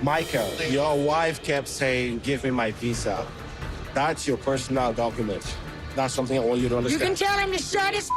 Michael, your wife kept saying, give me my visa. That's your personal document. That's something I want you to understand. You can tell him to shut his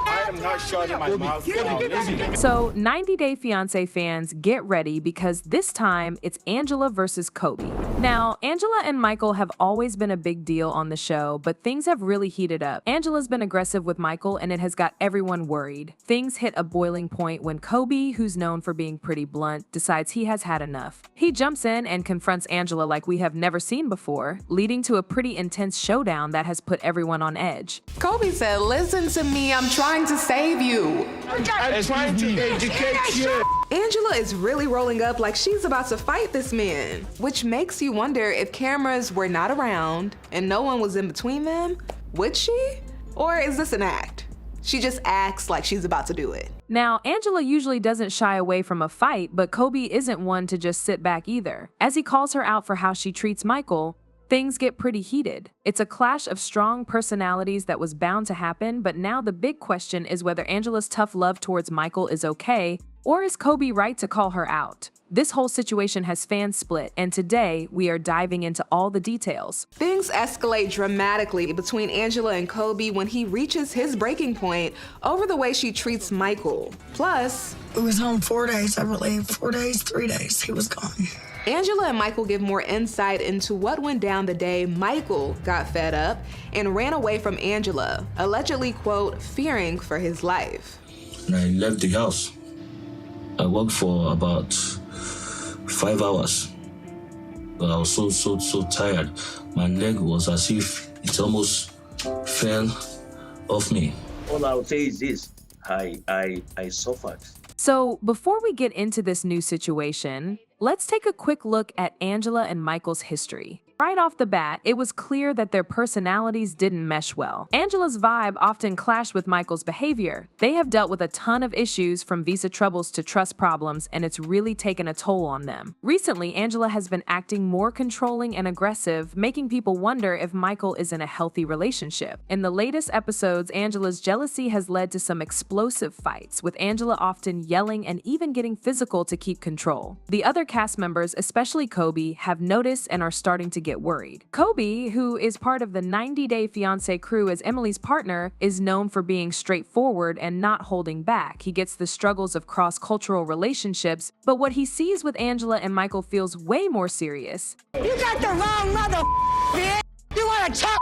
I am not shutting my mouth now. Listen. So 90 Day Fiancé fans, get ready because this time it's Angela versus Kobe. Now, Angela and Michael have always been a big deal on the show, but things have really heated up. Angela's been aggressive with Michael and it has got everyone worried. Things hit a boiling point when Kobe, who's known for being pretty blunt, decides he has had enough. He jumps in and confronts Angela like we have never seen before, leading to a pretty intense showdown that has put everyone on edge. Kobe said, listen to me, I'm trying to save you. I'm trying to educate you. Angela is really rolling up like she's about to fight this man, which makes you wonder if cameras were not around and no one was in between them, would she? Or is this an act? She just acts like she's about to do it. Now, Angela usually doesn't shy away from a fight, but Kobe isn't one to just sit back either. As he calls her out for how she treats Michael, things get pretty heated. It's a clash of strong personalities that was bound to happen, but now the big question is whether Angela's tough love towards Michael is okay, or is Kobe right to call her out? This whole situation has fans split, and today we are diving into all the details. Things escalate dramatically between Angela and Kobe when he reaches his breaking point over the way she treats Michael. Plus, We was home 4 days, I believe. 4 days, 3 days, he was gone. Angela and Michael give more insight into what went down the day Michael got fed up and ran away from Angela, allegedly, quote, fearing for his life. And I left the house. I worked for about 5 hours. But I was so tired. My leg was as if it almost fell off me. All I would say is this, I suffered. So before we get into this new situation, let's take a quick look at Angela and Michael's history. Right off the bat, it was clear that their personalities didn't mesh well. Angela's vibe often clashed with Michael's behavior. They have dealt with a ton of issues from visa troubles to trust problems, and it's really taken a toll on them. Recently, Angela has been acting more controlling and aggressive, making people wonder if Michael is in a healthy relationship. In the latest episodes, Angela's jealousy has led to some explosive fights, with Angela often yelling and even getting physical to keep control. The other cast members, especially Kobe, have noticed and are starting to get worried. Kobe, who is part of the 90 Day Fiancé crew as Emily's partner, is known for being straightforward and not holding back. He gets the struggles of cross-cultural relationships, but what he sees with Angela and Michael feels way more serious. You got the wrong mother, bitch. You wanna talk,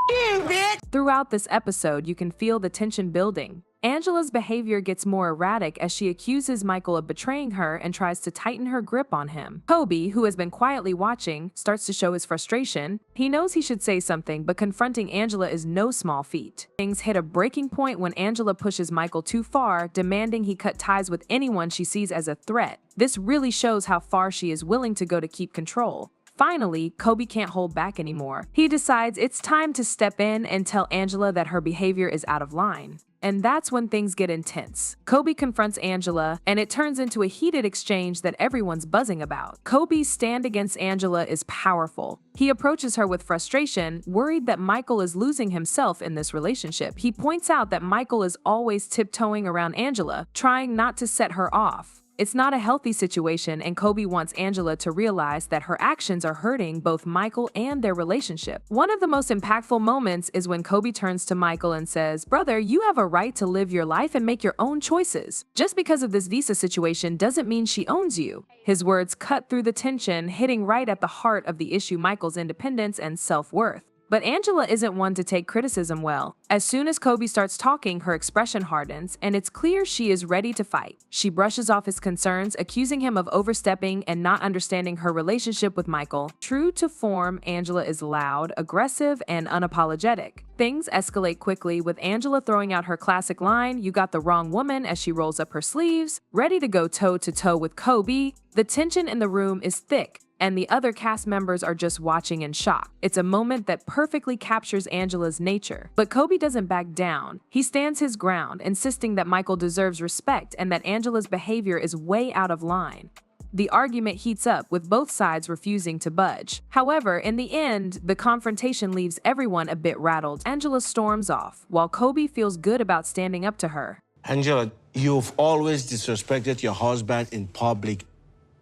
you bitch. Throughout this episode, you can feel the tension building. Angela's behavior gets more erratic as she accuses Michael of betraying her and tries to tighten her grip on him. Kobe, who has been quietly watching, starts to show his frustration. He knows he should say something, but confronting Angela is no small feat. Things hit a breaking point when Angela pushes Michael too far, demanding he cut ties with anyone she sees as a threat. This really shows how far she is willing to go to keep control. Finally, Kobe can't hold back anymore. He decides it's time to step in and tell Angela that her behavior is out of line. And that's when things get intense. Kobe confronts Angela, and it turns into a heated exchange that everyone's buzzing about. Kobe's stand against Angela is powerful. He approaches her with frustration, worried that Michael is losing himself in this relationship. He points out that Michael is always tiptoeing around Angela, trying not to set her off. It's not a healthy situation, and Kobe wants Angela to realize that her actions are hurting both Michael and their relationship. One of the most impactful moments is when Kobe turns to Michael and says, "Brother, you have a right to live your life and make your own choices. Just because of this visa situation doesn't mean she owns you." His words cut through the tension, hitting right at the heart of the issue: Michael's independence and self-worth. But Angela isn't one to take criticism well. As soon as Kobe starts talking, her expression hardens, and it's clear she is ready to fight. She brushes off his concerns, accusing him of overstepping and not understanding her relationship with Michael. True to form, Angela is loud, aggressive, and unapologetic. Things escalate quickly, with Angela throwing out her classic line, "You got the wrong woman," as she rolls up her sleeves. Ready to go toe-to-toe with Kobe, the tension in the room is thick, and the other cast members are just watching in shock. It's a moment that perfectly captures Angela's nature. But Kobe doesn't back down. He stands his ground, insisting that Michael deserves respect and that Angela's behavior is way out of line. The argument heats up, with both sides refusing to budge. However, in the end, the confrontation leaves everyone a bit rattled. Angela storms off, while Kobe feels good about standing up to her. Angela, you've always disrespected your husband in public.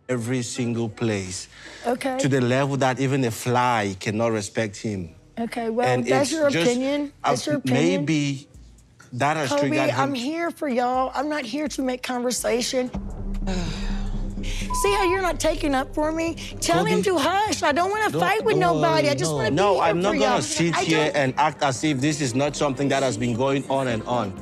every single place. Okay. To the level that even a fly cannot respect him. Okay, well, And that's it's your just, opinion. That's your opinion. Maybe that has Kobe, triggered him. I'm here for y'all. I'm not here to make conversation. See how you're not taking up for me? Tell him to hush. I don't want to fight with nobody. I just want to be here No, I'm for not y'all. gonna sit here and act as if this is not something that has been going on and on.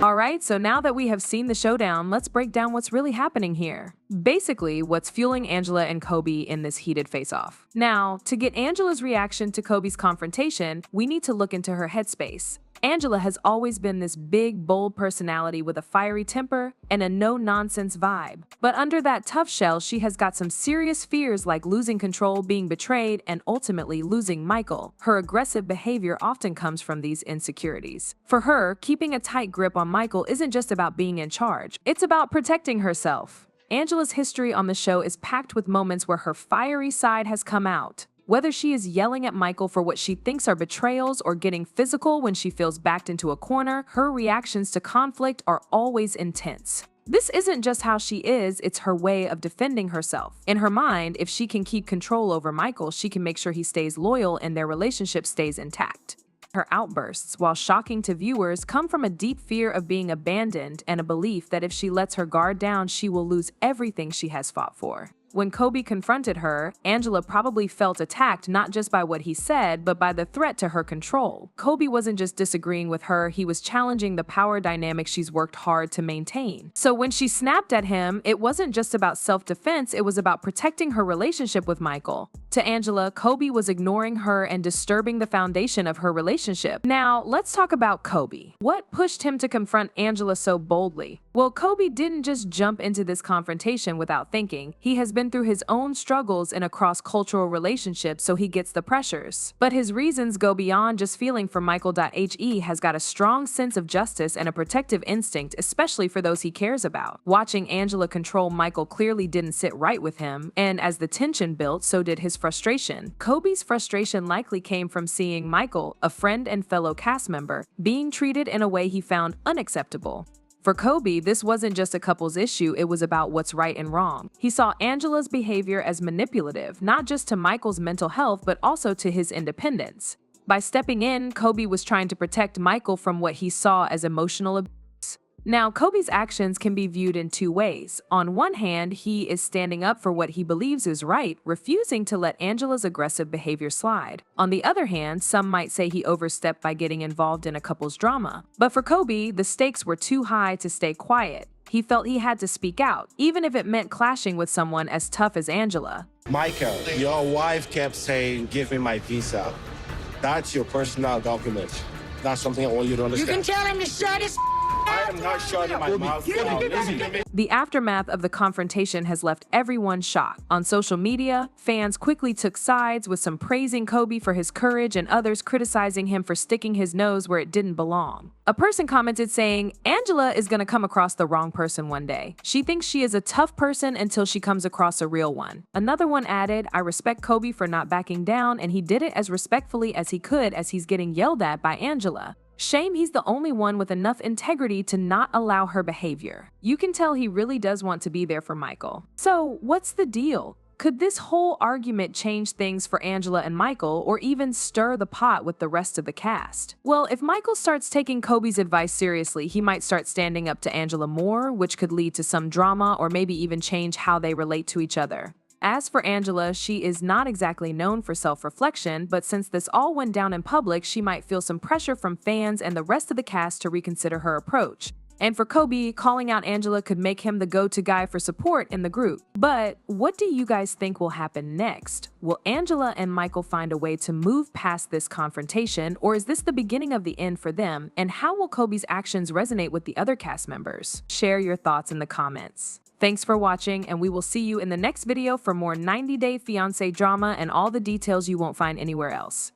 All right, so now that we have seen the showdown, let's break down what's really happening here. Basically, what's fueling Angela and Kobe in this heated face-off. Now, to get Angela's reaction to Kobe's confrontation, we need to look into her headspace. Angela has always been this big, bold personality with a fiery temper and a no-nonsense vibe. But under that tough shell, she has got some serious fears like losing control, being betrayed, and ultimately losing Michael. Her aggressive behavior often comes from these insecurities. For her, keeping a tight grip on Michael isn't just about being in charge. It's about protecting herself. Angela's history on the show is packed with moments where her fiery side has come out. Whether she is yelling at Michael for what she thinks are betrayals or getting physical when she feels backed into a corner, her reactions to conflict are always intense. This isn't just how she is, it's her way of defending herself. In her mind, if she can keep control over Michael, she can make sure he stays loyal and their relationship stays intact. Her outbursts, while shocking to viewers, come from a deep fear of being abandoned and a belief that if she lets her guard down, she will lose everything she has fought for. When Kobe confronted her, Angela probably felt attacked not just by what he said, but by the threat to her control. Kobe wasn't just disagreeing with her, he was challenging the power dynamic she's worked hard to maintain. So when she snapped at him, it wasn't just about self-defense, it was about protecting her relationship with Michael. To Angela, Kobe was ignoring her and disturbing the foundation of her relationship. Now, let's talk about Kobe. What pushed him to confront Angela so boldly? Well, Kobe didn't just jump into this confrontation without thinking. He has been through his own struggles in a cross-cultural relationship, so he gets the pressures. But his reasons go beyond just feeling for Michael. He has got a strong sense of justice and a protective instinct, especially for those he cares about. Watching Angela control Michael clearly didn't sit right with him, and as the tension built, so did his frustration. Kobe's frustration likely came from seeing Michael, a friend and fellow cast member, being treated in a way he found unacceptable. For Kobe, this wasn't just a couple's issue, it was about what's right and wrong. He saw Angela's behavior as manipulative, not just to Michael's mental health, but also to his independence. By stepping in, Kobe was trying to protect Michael from what he saw as emotional abuse. Now, Kobe's actions can be viewed in two ways. On one hand, he is standing up for what he believes is right, refusing to let Angela's aggressive behavior slide. On the other hand, some might say he overstepped by getting involved in a couple's drama. But for Kobe, the stakes were too high to stay quiet. He felt he had to speak out, even if it meant clashing with someone as tough as Angela. Michael, your wife kept saying, "Give me my visa." That's your personal document. That's something I want you to You understand. can tell him to shut his I am not shutting my mouth now. Listen. The aftermath of the confrontation has left everyone shocked. On social media, fans quickly took sides, with some praising Kobe for his courage and others criticizing him for sticking his nose where it didn't belong. A person commented saying, "Angela is going to come across the wrong person one day. She thinks she is a tough person until she comes across a real one." Another one added, "I respect Kobe for not backing down, and he did it as respectfully as he could as he's getting yelled at by Angela. Shame he's the only one with enough integrity to not allow her behavior." You can tell he really does want to be there for Michael. So, what's the deal? Could this whole argument change things for Angela and Michael, or even stir the pot with the rest of the cast? Well, if Michael starts taking Kobe's advice seriously, he might start standing up to Angela more, which could lead to some drama or maybe even change how they relate to each other. As for Angela, she is not exactly known for self-reflection, but since this all went down in public, she might feel some pressure from fans and the rest of the cast to reconsider her approach. And for Kobe, calling out Angela could make him the go-to guy for support in the group. But what do you guys think will happen next? Will Angela and Michael find a way to move past this confrontation, or is this the beginning of the end for them? And how will Kobe's actions resonate with the other cast members? Share your thoughts in the comments. Thanks for watching, and we will see you in the next video for more 90-Day Fiancé drama and all the details you won't find anywhere else.